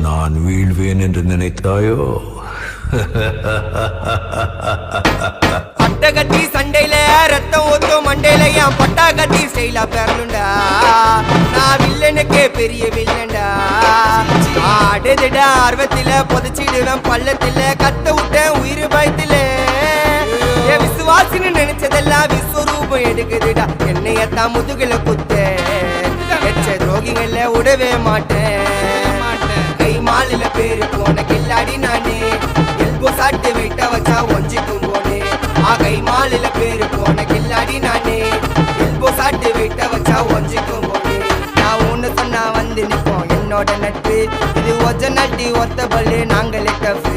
நான் வீழ்வேன் என்று நினைத்தாயோ? பட்டகத்தி சண்டையில ரத்தம் ஊத்தும் மண்டையில என் பட்டாகத்தி ஸ்டைலா பெறலுண்டா. நான் வில்லனுக்கே பெரிய வில்லன்டா. ஆடுதிட ஆர்வத்தில புதைச்சிடுவேன் பள்ளத்தில கத்த விட்டேன் உயிர் பயத்தில. என் விசுவாசின்னு நினைச்சதெல்லாம் விஸ்வரூபம் எடுக்குதுடா. என்னையத்தான் முதுகுல குத்த எச்ச துரோகிகள விடவே மாட்டேன். கை மாலில பேரு போன கில்லாடி நானே. எல்போ சாட்டு வெயிட்ட வச்சா ஒஞ்சிக்கும் போனே. கை மாலில பேரு போன கில்லாடி நானே. எல்போ சாட்டு வெயிட்ட வச்சா ஒஞ்சிக்கும் போனே. நான் ஒண்ணு சொன்னா வந்து நிப்போம் என்னோட நட்பு. இது ஒஜ நட்டி ஒத்த பல்லு நாங்களே டஃபு.